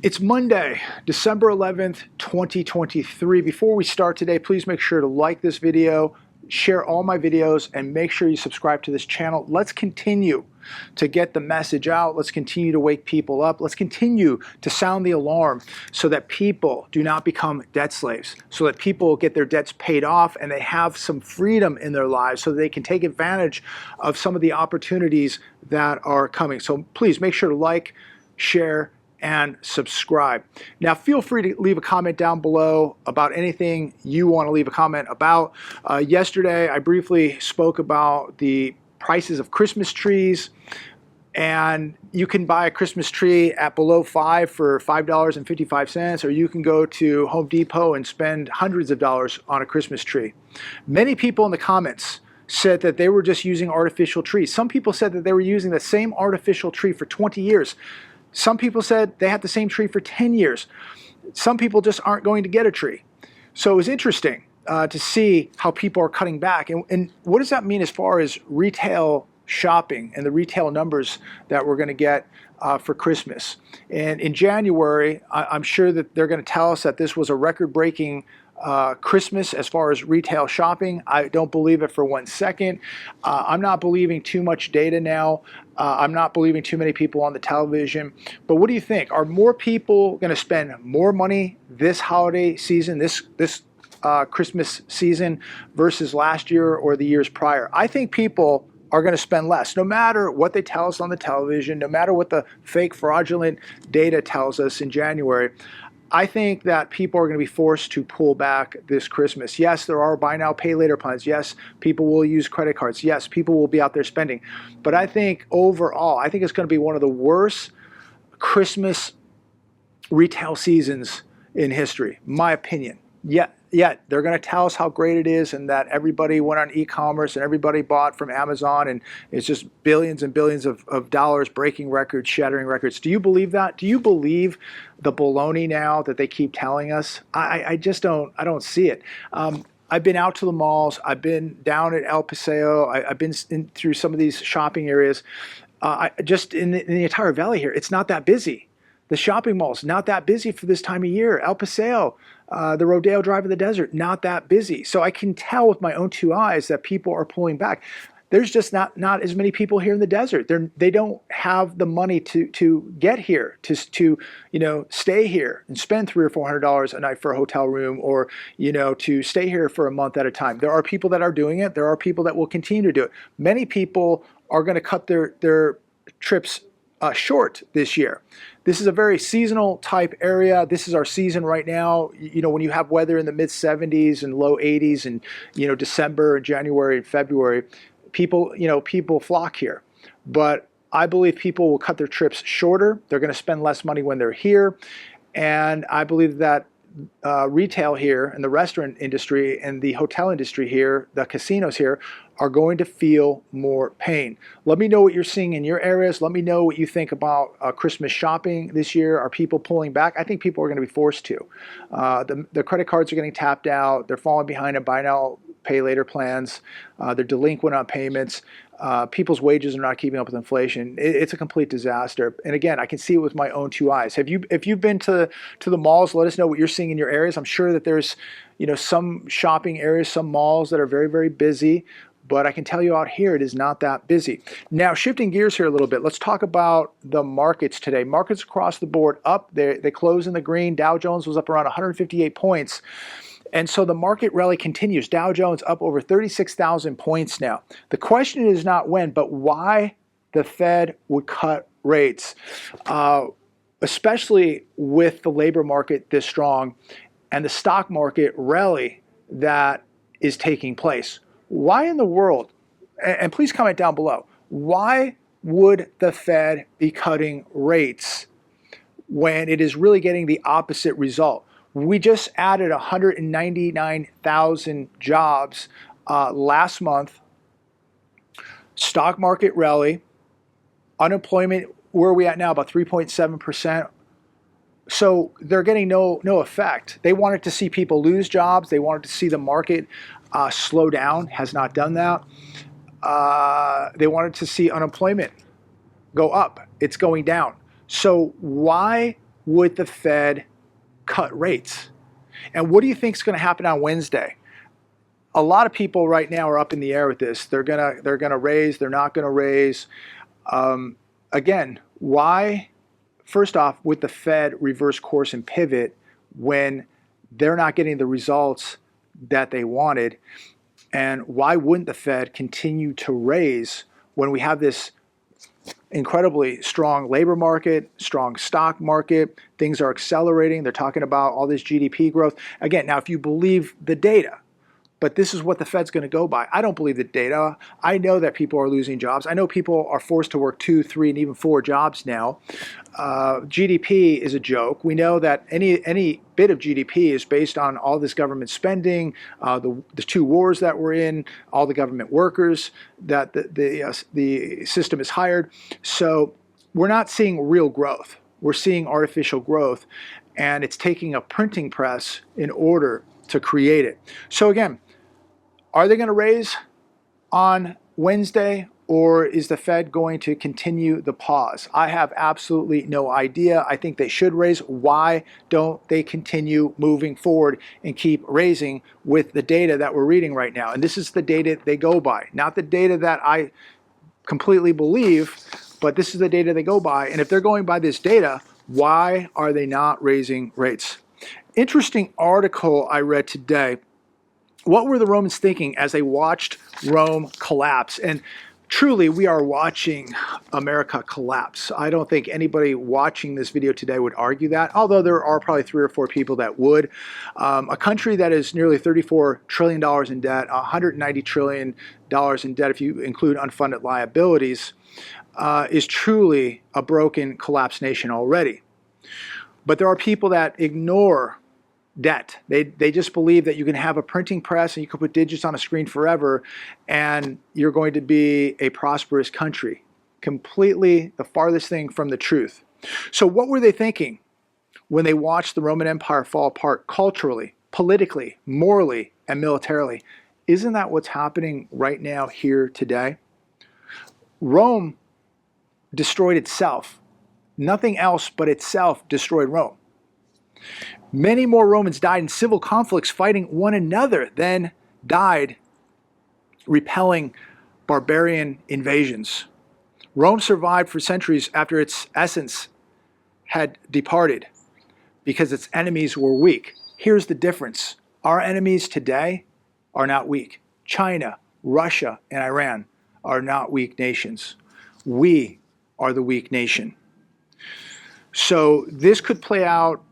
It's Monday, December 11th, 2023. Before we start today, please make sure to like this video, share all my videos, and make sure you subscribe to this channel. Let's continue to get the message out. Let's continue to wake people up. Let's continue to sound the alarm so that people do not become debt slaves, so that people get their debts paid off and they have some freedom in their lives so they can take advantage of some of the opportunities that are coming. So please make sure to like, share, and subscribe. Now feel free to leave a comment down below about anything you want to leave a comment about. Yesterday I briefly spoke about the prices of Christmas trees, and you can buy a Christmas tree at below $5 for $5.55, or you can go to Home Depot and spend hundreds of dollars on a Christmas tree. Many people in the comments said that they were just using artificial trees. Some people said that they were using the same artificial tree for 20 years. Some people said they had the same tree for 10 years. Some people just aren't going to get a tree. So it was interesting to see how people are cutting back. And what does that mean as far as retail shopping and the retail numbers that we're going to get for Christmas? And in January, I'm sure that they're going to tell us that this was a record-breaking Christmas as far as retail shopping. I don't believe it for 1 second. I'm not believing too much data now. I'm not believing too many people on the television. But what do you think? Are more people going to spend more money this holiday season, this Christmas season, versus last year or the years prior? I think people are going to spend less, no matter what they tell us on the television, no matter what the fake fraudulent data tells us in January. I think that people are going to be forced to pull back this Christmas. Yes, there are buy now, pay later plans. Yes, people will use credit cards. Yes, people will be out there spending. But I think overall, I think it's going to be one of the worst Christmas retail seasons in history, my opinion. Yet they're going to tell us how great it is and that everybody went on e-commerce and everybody bought from Amazon and it's just billions and billions of dollars, breaking records, shattering records. Do you believe that? Do you believe the baloney now that they keep telling us? I just don't. I don't see it. I've been out to the malls. I've been down at El Paseo. I've been through some of these shopping areas. Just in the entire valley here, it's not that busy. The shopping malls, not that busy for this time of year. El Paseo, the Rodeo Drive of the Desert, not that busy. So I can tell with my own two eyes that people are pulling back. There's just not as many people here in the desert. They don't have the money to get here, to stay here and spend $300 or $400 a night for a hotel room, or to stay here for a month at a time. There are people that are doing it. There are people that will continue to do it. Many people are going to cut their trips short this year. This is a very seasonal type area. This is our season right now. When you have weather in the mid 70s and low 80s and December and January and February, people flock here. But I believe people will cut their trips shorter. They're going to spend less money when they're here. And I believe that retail here and the restaurant industry and the hotel industry here, the casinos here, are going to feel more pain. Let me know what you're seeing in your areas. Let me know what you think about Christmas shopping this year. Are people pulling back? I think people are going to be forced to. The credit cards are getting tapped out. They're falling behind in buy now, pay later plans. They're delinquent on payments. People's wages are not keeping up with inflation. It's a complete disaster. And again, I can see it with my own two eyes. If you've been to the malls, let us know what you're seeing in your areas. I'm sure that there's some shopping areas, some malls that are very, very busy. But I can tell you out here, it is not that busy. Now, shifting gears here a little bit, let's talk about the markets today. Markets across the board up. They closed in the green. Dow Jones was up around 158 points. And so the market rally continues. Dow Jones up over 36,000 points now. The question is not when, but why the Fed would cut rates, especially with the labor market this strong and the stock market rally that is taking place. Why in the world, and please comment down below, why would the Fed be cutting rates when it is really getting the opposite result? We just added 199,000 jobs last month. Stock market rally. Unemployment, where are we at now? About 3.7%. So they're getting no effect. They wanted to see people lose jobs. They wanted to see the market slow down. Has not done that. They wanted to see unemployment go up. It's going down. So why would the Fed cut rates? And what do you think is going to happen on Wednesday? A lot of people right now are up in the air with this. They're gonna raise. They're not gonna raise. Again, why? First off, would the Fed reverse course and pivot when they're not getting the results that they wanted? And why wouldn't the Fed continue to raise when we have this incredibly strong labor market, strong stock market, things are accelerating, they're talking about all this GDP growth. Again, now if you believe the data, but this is what the Fed's going to go by. I don't believe the data. I know that people are losing jobs. I know people are forced to work 2, 3, and even 4 jobs now. GDP is a joke. We know that any bit of GDP is based on all this government spending, the 2 wars that we're in, all the government workers that the system has hired. So we're not seeing real growth. We're seeing artificial growth, and it's taking a printing press in order to create it. So again, are they going to raise on Wednesday, or is the Fed going to continue the pause? I have absolutely no idea. I think they should raise. Why don't they continue moving forward and keep raising with the data that we're reading right now? And this is the data they go by, not the data that I completely believe, but this is the data they go by. And if they're going by this data, why are they not raising rates? Interesting article I read today. What were the Romans thinking as they watched Rome collapse? And truly, we are watching America collapse. I don't think anybody watching this video today would argue that, although there are probably 3 or 4 people that would. A country that is nearly $34 trillion in debt, $190 trillion in debt if you include unfunded liabilities, is truly a broken, collapsed nation already. But there are people that ignore debt. They just believe that you can have a printing press and you can put digits on a screen forever and you're going to be a prosperous country. Completely the farthest thing from the truth. So what were they thinking when they watched the Roman Empire fall apart culturally, politically, morally, and militarily? Isn't that what's happening right now here today? Rome destroyed itself. Nothing else but itself destroyed Rome. Many more Romans died in civil conflicts fighting one another than died repelling barbarian invasions. Rome survived for centuries after its essence had departed because its enemies were weak. Here's the difference. Our enemies today are not weak. China, Russia, and Iran are not weak nations. We are the weak nation. So this could play out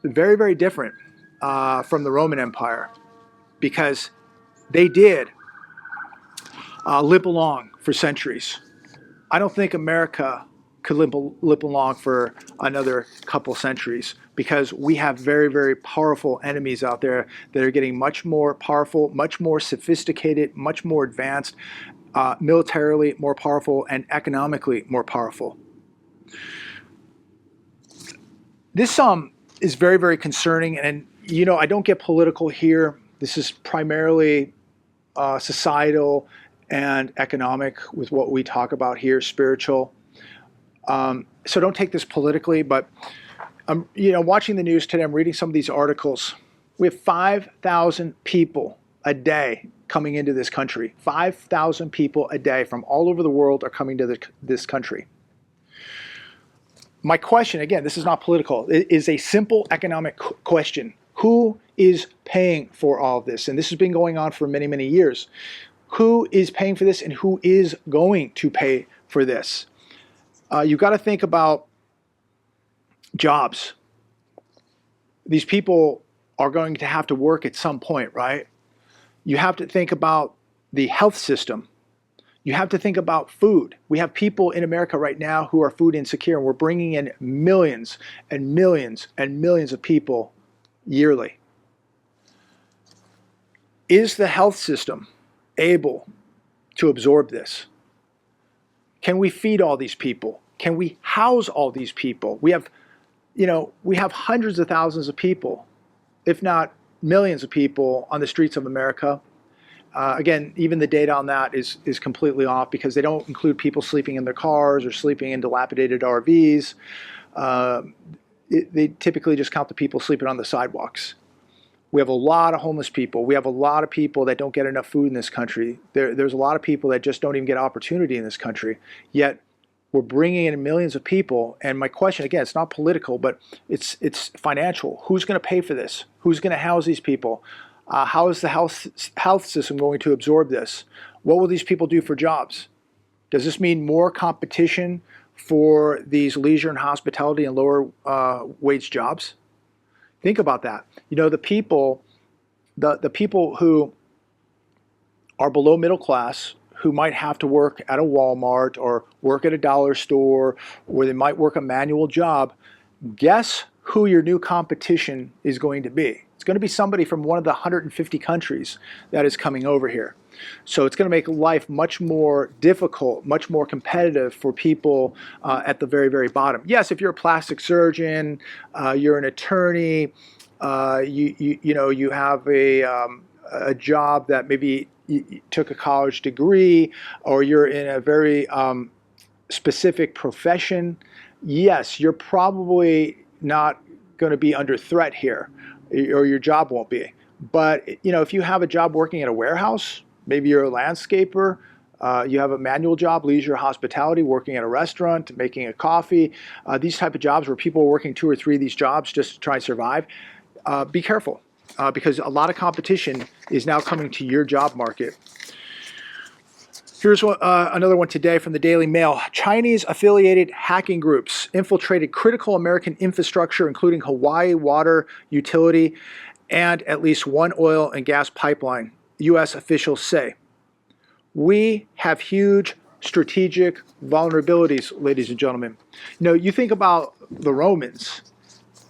very, very different from the Roman Empire, because they did limp along for centuries. I don't think America could limp along for another couple centuries, because we have very, very powerful enemies out there that are getting much more powerful, much more sophisticated, much more advanced, militarily more powerful, and economically more powerful. This is very, very concerning, and you know, I don't get political here. This is primarily societal and economic with what we talk about here, spiritual. So don't take this politically, but I'm watching the news today. I'm reading some of these articles. We have 5,000 people a day coming into this country. 5,000 people a day from all over the world are coming to this country. My question, again, this is not political, it is a simple economic question. Who is paying for all of this? And this has been going on for many, many years. Who is paying for this, and who is going to pay for this? You've got to think about jobs. These people are going to have to work at some point, right? You have to think about the health system. You have to think about food. We have people in America right now who are food insecure, and we're bringing in millions and millions and millions of people yearly. Is the health system able to absorb this? Can we feed all these people? Can we house all these people? We have hundreds of thousands of people, if not millions of people on the streets of America. Again, even the data on that is completely off, because they don't include people sleeping in their cars or sleeping in dilapidated RVs. They typically just count the people sleeping on the sidewalks. We have a lot of homeless people. We have a lot of people that don't get enough food in this country. There's a lot of people that just don't even get opportunity in this country. Yet we're bringing in millions of people. And my question, again, it's not political, but it's financial. Who's going to pay for this? Who's going to house these people? How is the health system going to absorb this? What will these people do for jobs? Does this mean more competition for these leisure and hospitality and lower wage jobs? Think about that. You know, the people who are below middle class, who might have to work at a Walmart or work at a dollar store, or they might work a manual job, guess who your new competition is going to be? It's going to be somebody from one of the 150 countries that is coming over here. So it's going to make life much more difficult, much more competitive for people at the very, very bottom. Yes, if you're a plastic surgeon, you're an attorney, you have a job that maybe you took a college degree, or you're in a very specific profession, yes, you're probably not going to be under threat here, or your job won't be. But if you have a job working at a warehouse, maybe you're a landscaper, you have a manual job, leisure, hospitality, working at a restaurant, making a coffee, these type of jobs where people are working 2 or 3 of these jobs just to try and survive, be careful, because a lot of competition is now coming to your job market. Here's another one today from the Daily Mail. Chinese affiliated hacking groups infiltrated critical American infrastructure, including Hawaii water utility and at least one oil and gas pipeline, U.S. officials say. We have huge strategic vulnerabilities, ladies and gentlemen. You think about the Romans.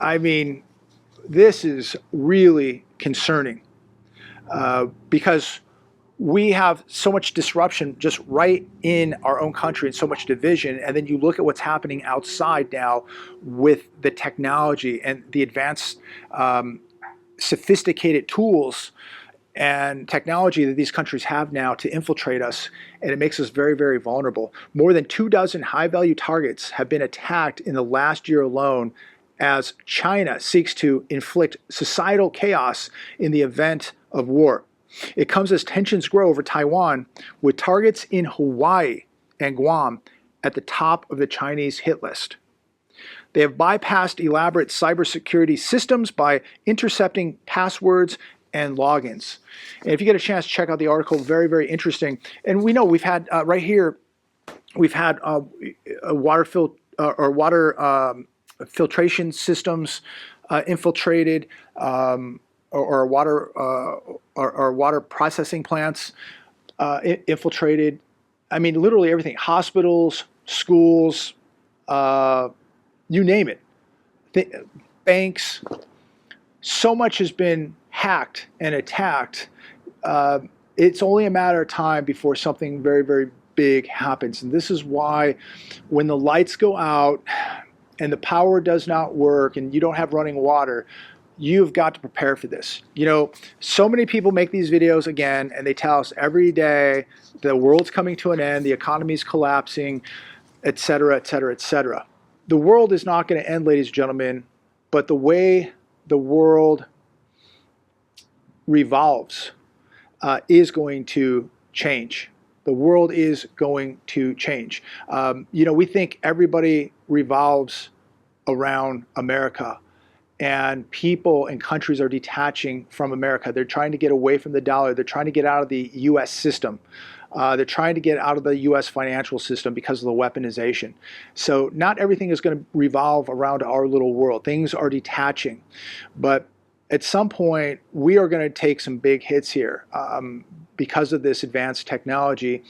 I mean, this is really concerning because we have so much disruption just right in our own country and so much division. And then you look at what's happening outside now with the technology and the advanced sophisticated tools and technology that these countries have now to infiltrate us, and it makes us very, very vulnerable. More than 24 high-value targets have been attacked in the last year alone as China seeks to inflict societal chaos in the event of war. It comes as tensions grow over Taiwan, with targets in Hawaii and Guam at the top of the Chinese hit list. They have bypassed elaborate cybersecurity systems by intercepting passwords and logins. And if you get a chance, check out the article. Very, very interesting. And we know we've had right here, we've had water filtration systems infiltrated, or water processing plants infiltrated. I mean, literally everything. Hospitals, schools, you name it. Banks. So much has been hacked and attacked. It's only a matter of time before something very, very big happens. And this is why when the lights go out and the power does not work and you don't have running water, you've got to prepare for this. So many people make these videos again, and they tell us every day the world's coming to an end, the economy's collapsing, etc., etc., etc. The world is not going to end, ladies and gentlemen, but the way the world revolves is going to change. The world is going to change. We think everybody revolves around America, and people and countries are detaching from America. They're trying to get away from the dollar. They're trying to get out of the U.S. system. They're trying to get out of the U.S. financial system because of the weaponization. So not everything is going to revolve around our little world. Things are detaching. But at some point, we are going to take some big hits here because of this advanced technology.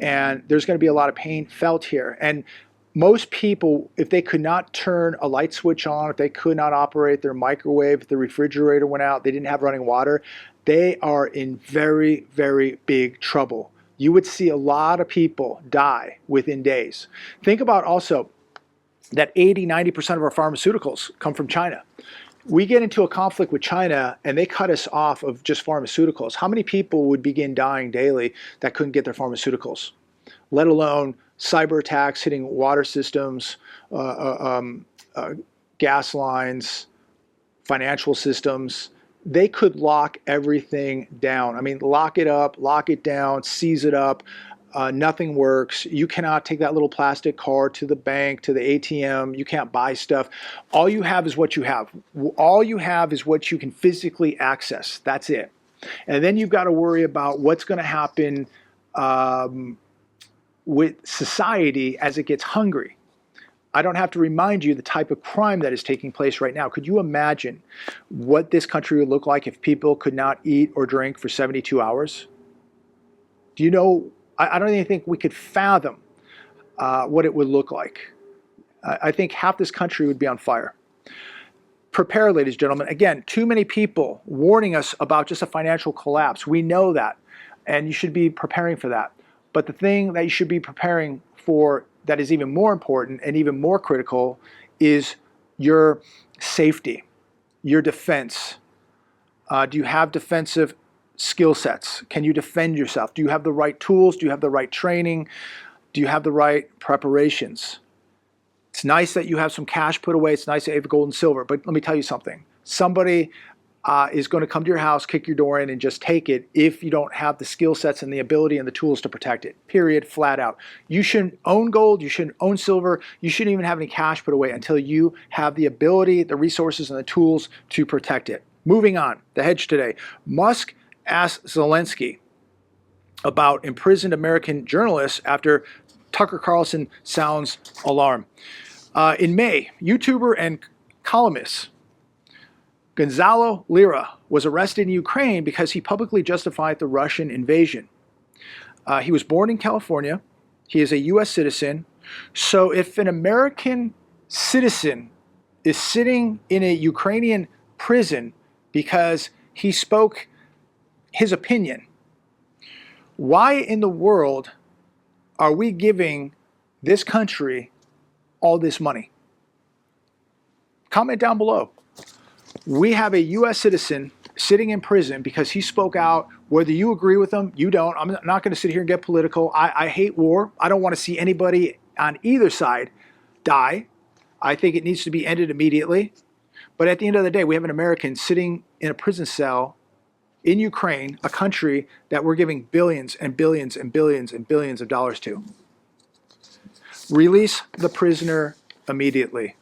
And there's going to be a lot of pain felt here. And most people, if they could not turn a light switch on, if they could not operate their microwave, if the refrigerator went out, they didn't have running water, they are in very, very big trouble. You would see a lot of people die within days. Think about also that 80–90% of our pharmaceuticals come from China. We get into a conflict with China and they cut us off of just pharmaceuticals. How many people would begin dying daily that couldn't get their pharmaceuticals? Let alone cyber attacks hitting water systems, gas lines, financial systems. They could lock everything down. I mean, lock it up, lock it down, seize it up. Nothing works. You cannot take that little plastic card to the bank, to the ATM. You can't buy stuff. All you have is what you have. All you have is what you can physically access. That's it. And then you've got to worry about what's going to happen with society as it gets hungry. I don't have to remind you the type of crime that is taking place right now. Could you imagine what this country would look like if people could not eat or drink for 72 hours? Do you know, I don't even think we could fathom what it would look like. I think half this country would be on fire. Prepare, ladies and gentlemen. Again, too many people warning us about just a financial collapse. We know that, and you should be preparing for that. But the thing that you should be preparing for that is even more important and even more critical is your safety, your defense. Do you have defensive skill sets? Can you defend yourself? Do you have the right tools? Do you have the right training? Do you have the right preparations? It's nice that you have some cash put away. It's nice that you have gold and silver. But let me tell you something. Somebody is going to come to your house, kick your door in, and just take it if you don't have the skill sets and the ability and the tools to protect it. Period. Flat out. You shouldn't own gold. You shouldn't own silver. You shouldn't even have any cash put away until you have the ability, the resources, and the tools to protect it. Moving on. The hedge today. Musk asked Zelensky about imprisoned American journalists after Tucker Carlson sounds alarm. In May, YouTuber and columnist Gonzalo Lira was arrested in Ukraine because he publicly justified the Russian invasion. He was born in California. He is a U.S. citizen. So if an American citizen is sitting in a Ukrainian prison because he spoke his opinion, why in the world are we giving this country all this money? Comment down below. We have a U.S. citizen sitting in prison because he spoke out, whether you agree with him, you don't. I'm not going to sit here and get political. I hate war. I don't want to see anybody on either side die. I think it needs to be ended immediately. But at the end of the day, we have an American sitting in a prison cell in Ukraine, a country that we're giving billions and billions and billions and billions of dollars to. Release the prisoner immediately.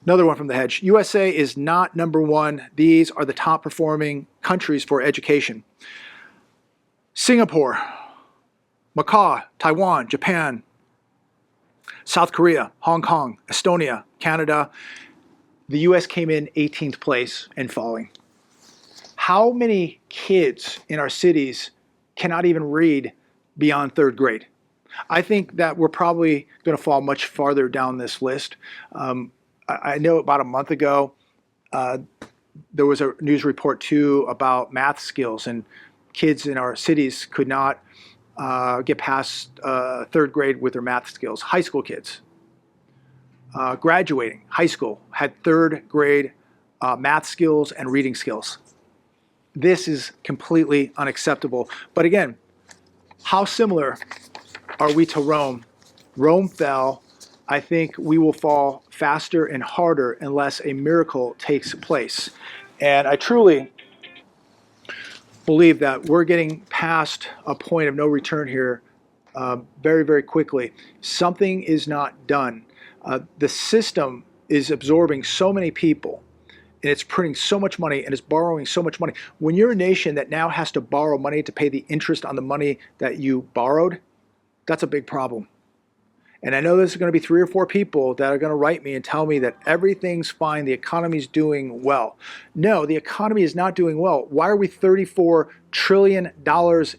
Another one from the hedge. USA is not number one. These are the top performing countries for education. Singapore, Macau, Taiwan, Japan, South Korea, Hong Kong, Estonia, Canada. The US came in 18th place and falling. How many kids in our cities cannot even read beyond 3rd grade? I think that we're probably going to fall much farther down this list. I know about a month ago, there was a news report too about math skills, and kids in our cities could not get past 3rd grade with their math skills. High school kids graduating high school had 3rd grade math skills and reading skills. This is completely unacceptable. But again, how similar are we to Rome? Rome fell. I think we will fall faster and harder unless a miracle takes place. And I truly believe that we're getting past a point of no return here very, very quickly. Something is not done. The system is absorbing so many people, and it's printing so much money, and it's borrowing so much money. When you're a nation that now has to borrow money to pay the interest on the money that you borrowed, that's a big problem. And I know there's going to be 3 or 4 people that are going to write me and tell me that everything's fine, the economy's doing well. No, the economy is not doing well. Why are we $34 trillion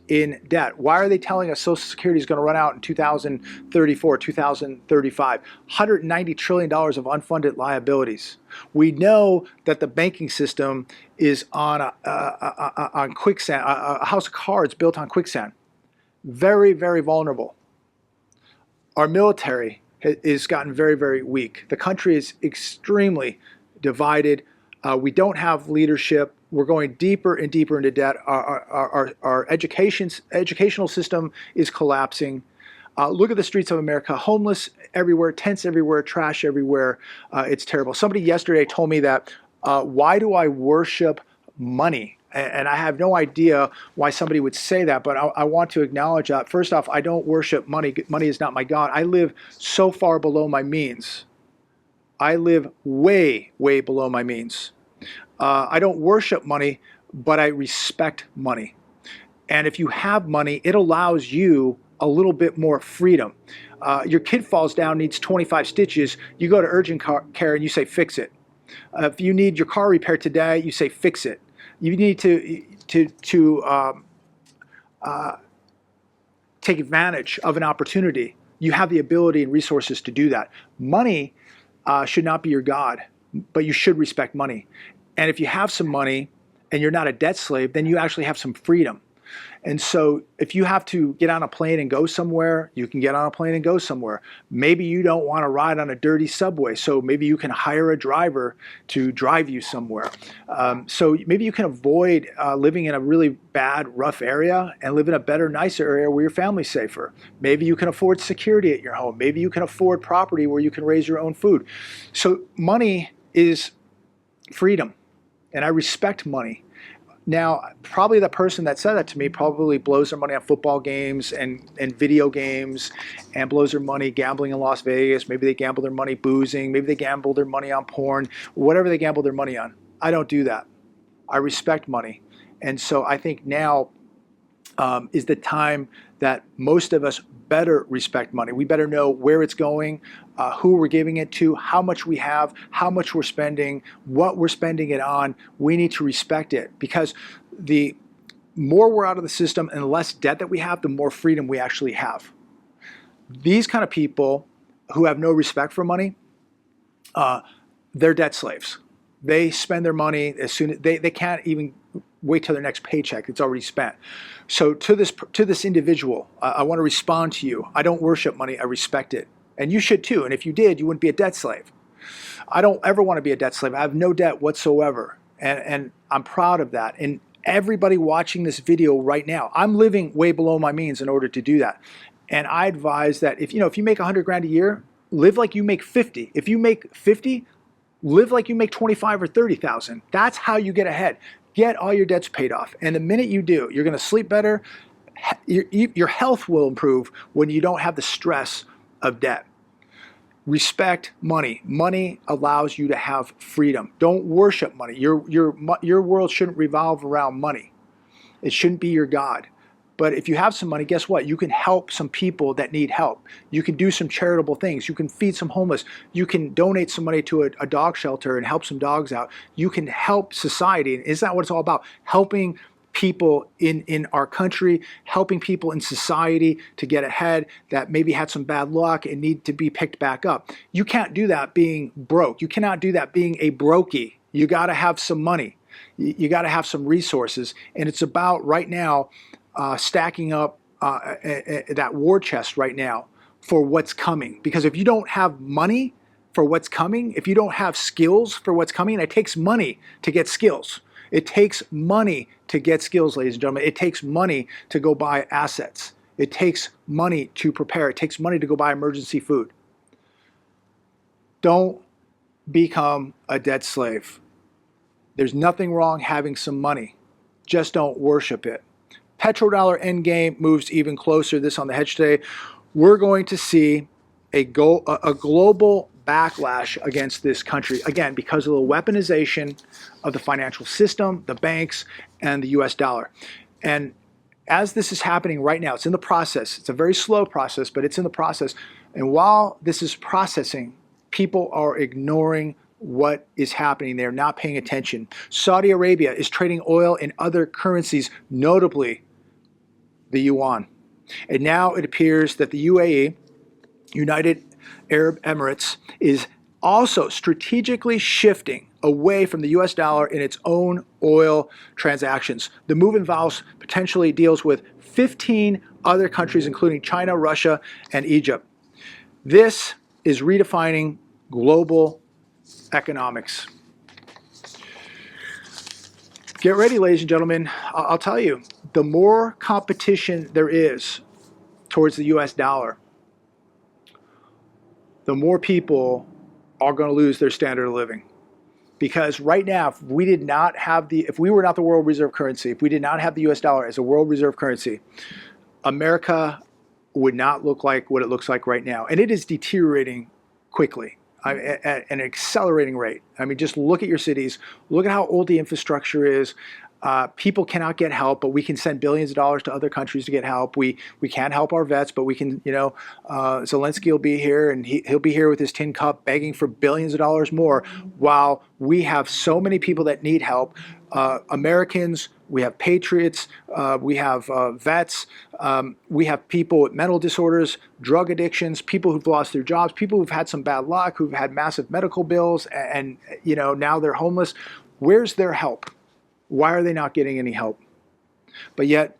in debt? Why are they telling us Social Security is going to run out in 2034, 2035? $190 trillion of unfunded liabilities. We know that the banking system is on quicksand, a house of cards built on quicksand. Very, very vulnerable. Our military has gotten very, very weak. The country is extremely divided. We don't have leadership. We're going deeper and deeper into debt. Our educational system is collapsing. Look at the streets of America, homeless everywhere, tents everywhere, trash everywhere. It's terrible. Somebody yesterday told me that, why do I worship money? And I have no idea why somebody would say that, but I want to acknowledge that. First off, I don't worship money. Money is not my God. I live so far below my means. I live way, way below my means. I don't worship money, but I respect money. And if you have money, it allows you a little bit more freedom. Your kid falls down, needs 25 stitches. You go to urgent care and you say, fix it. If you need your car repaired today, you say, fix it. You need to take advantage of an opportunity. You have the ability and resources to do that. Money should not be your God, but you should respect money. And if you have some money and you're not a debt slave, then you actually have some freedom. And so if you have to get on a plane and go somewhere, you can get on a plane and go somewhere. Maybe you don't want to ride on a dirty subway, so maybe you can hire a driver to drive you somewhere. So maybe you can avoid living in a really bad, rough area and live in a better, nicer area where your family's safer. Maybe you can afford security at your home. Maybe you can afford property where you can raise your own food. So money is freedom, and I respect money. Now, probably the person that said that to me probably blows their money on football games and video games, and blows their money gambling in Las Vegas. Maybe they gamble their money boozing. Maybe they gamble their money on porn. Whatever they gamble their money on. I don't do that. I respect money. And so I think now is the time that most of us better respect money. We better know where it's going, who we're giving it to, how much we have, how much we're spending, what we're spending it on. We need to respect it, because the more we're out of the system and the less debt that we have, the more freedom we actually have. These kind of people who have no respect for money, they're debt slaves. They spend their money as soon as they can't even wait till their next paycheck. It's already spent. So to this individual, I want to respond to you. I don't worship money. I respect it. And you should too. And if you did, you wouldn't be a debt slave. I don't ever want to be a debt slave. I have no debt whatsoever. And I'm proud of that. And everybody watching this video right now, I'm living way below my means in order to do that. And I advise that if you make 100 grand a year, live like you make 50. If you make 50, live like you make 25 or 30,000. That's how you get ahead. Get all your debts paid off. And the minute you do, you're going to sleep better. Your health will improve when you don't have the stress of debt. Respect money. Money allows you to have freedom. Don't worship money. Your world shouldn't revolve around money. It shouldn't be your God. But if you have some money, guess what? You can help some people that need help. You can do some charitable things. You can feed some homeless. You can donate some money to a dog shelter and help some dogs out. You can help society. And isn't that what it's all about? Helping people in our country, helping people in society to get ahead that maybe had some bad luck and need to be picked back up. You can't do that being broke. You cannot do that being a brokey. You got to have some money. You got to have some resources. And it's about right now stacking up that war chest right now for what's coming. Because if you don't have money for what's coming, if you don't have skills for what's coming, and it takes money to get skills. It takes money to get skills, ladies and gentlemen. It takes money to go buy assets. It takes money to prepare. It takes money to go buy emergency food. Don't become a debt slave. There's nothing wrong having some money. Just don't worship it. Petrodollar endgame moves even closer. This on the Hedge today. We're going to see a global backlash against this country, again, because of the weaponization of the financial system, the banks, and the US dollar. And as this is happening right now, it's in the process. It's a very slow process, but it's in the process. And while this is processing, people are ignoring what is happening. They're not paying attention. Saudi Arabia is trading oil in other currencies, notably the yuan. And now it appears that the UAE, United Arab Emirates, is also strategically shifting away from the US dollar in its own oil transactions. The move involves potentially deals with 15 other countries, including China, Russia, and Egypt. This is redefining global economics. Get ready, ladies and gentlemen. I'll tell you, the more competition there is towards the US dollar, the more people are going to lose their standard of living. Because right now, if we were not the world reserve currency, if we did not have the US dollar as a world reserve currency, America would not look like what it looks like right now. And it is deteriorating quickly at an accelerating rate. I mean, just look at your cities, look at how old the infrastructure is. People cannot get help, but we can send billions of dollars to other countries to get help. We can't help our vets, but we can, Zelensky will be here, and he'll be here with his tin cup begging for billions of dollars more, while we have so many people that need help. Americans, we have patriots, we have vets, we have people with mental disorders, drug addictions, people who've lost their jobs, people who've had some bad luck, who've had massive medical bills, and now they're homeless. Where's their help? Why are they not getting any help? But yet,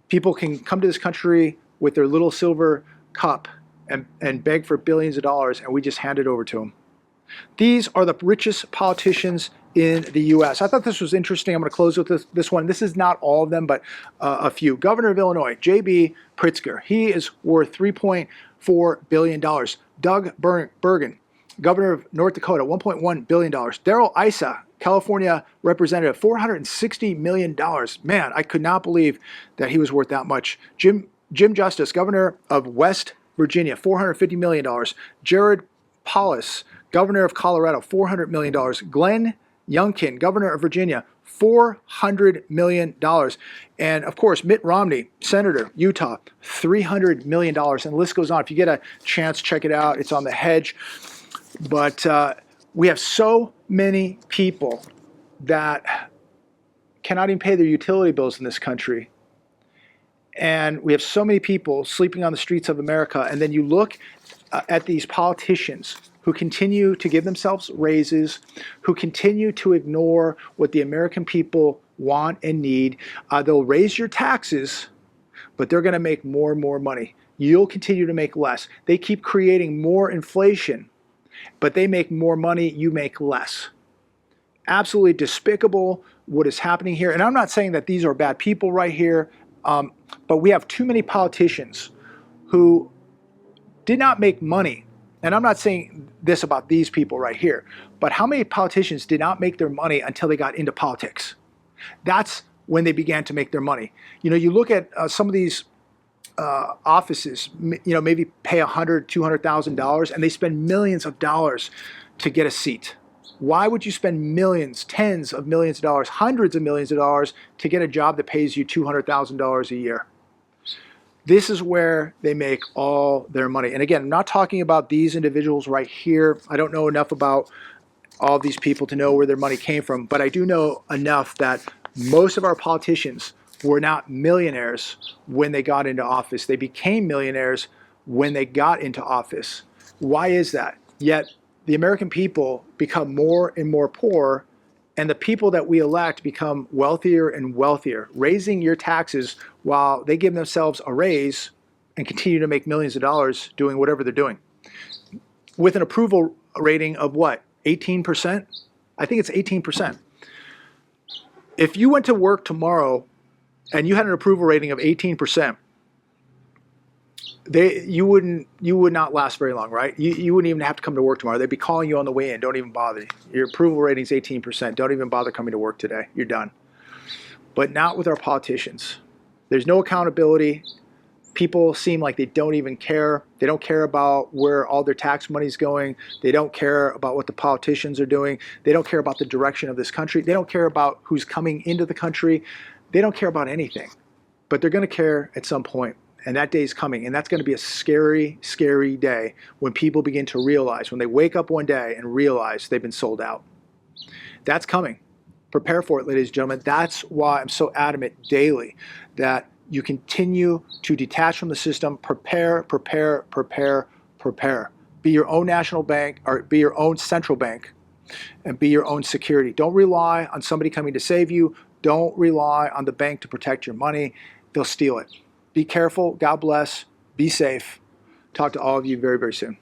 people can come to this country with their little silver cup and beg for billions of dollars, and we just hand it over to them. These are the richest politicians in the U.S. I thought this was interesting. I'm going to close with this one. This is not all of them, but a few. Governor of Illinois, J.B. Pritzker. He is worth $3.4 billion. Doug Burgum, Governor of North Dakota, $1.1 billion. Darrell Issa, California representative, $460 million. Man, I could not believe that he was worth that much. Jim Justice, Governor of West Virginia, $450 million. Jared Polis, Governor of Colorado, $400 million. Glenn Youngkin, Governor of Virginia, $400 million. And of course, Mitt Romney, Senator, Utah, $300 million. And the list goes on. If you get a chance, check it out. It's on The Hedge. But we have so many people that cannot even pay their utility bills in this country. And we have so many people sleeping on the streets of America. And then you look at these politicians who continue to give themselves raises, who continue to ignore what the American people want and need. They'll raise your taxes, but they're going to make more and more money. You'll continue to make less. They keep creating more inflation, but they make more money, you make less. Absolutely despicable what is happening here. And I'm not saying that these are bad people right here, but we have too many politicians who did not make money. And I'm not saying this about these people right here, but how many politicians did not make their money until they got into politics? That's when they began to make their money. You look at some of these offices, maybe pay $100,000, $200,000, and they spend millions of dollars to get a seat. Why would you spend millions, tens of millions of dollars, hundreds of millions of dollars to get a job that pays you $200,000 a year? This is where they make all their money. And again, I'm not talking about these individuals right here. I don't know enough about all these people to know where their money came from, but I do know enough that most of our politicians were not millionaires when they got into office. They became millionaires when they got into office. Why is that? Yet the American people become more and more poor, and the people that we elect become wealthier and wealthier, raising your taxes while they give themselves a raise and continue to make millions of dollars doing whatever they're doing. With an approval rating of what, 18%? I think it's 18%. If you went to work tomorrow and you had an approval rating of 18%, you would not last very long, right? You wouldn't even have to come to work tomorrow. They'd be calling you on the way in. Don't even bother. Your approval rating is 18%. Don't even bother coming to work today. You're done. But not with our politicians. There's no accountability. People seem like they don't even care. They don't care about where all their tax money is going. They don't care about what the politicians are doing. They don't care about the direction of this country. They don't care about who's coming into the country. They don't care about anything. But they're going to care at some point. And that day is coming. And that's going to be a scary, scary day when people begin to realize, when they wake up one day and realize they've been sold out. That's coming. Prepare for it, ladies and gentlemen. That's why I'm so adamant daily that you continue to detach from the system. Prepare, prepare, prepare, prepare. Be your own national bank, or be your own central bank, and be your own security. Don't rely on somebody coming to save you. Don't rely on the bank to protect your money. They'll steal it. Be careful. God bless. Be safe. Talk to all of you very, very soon.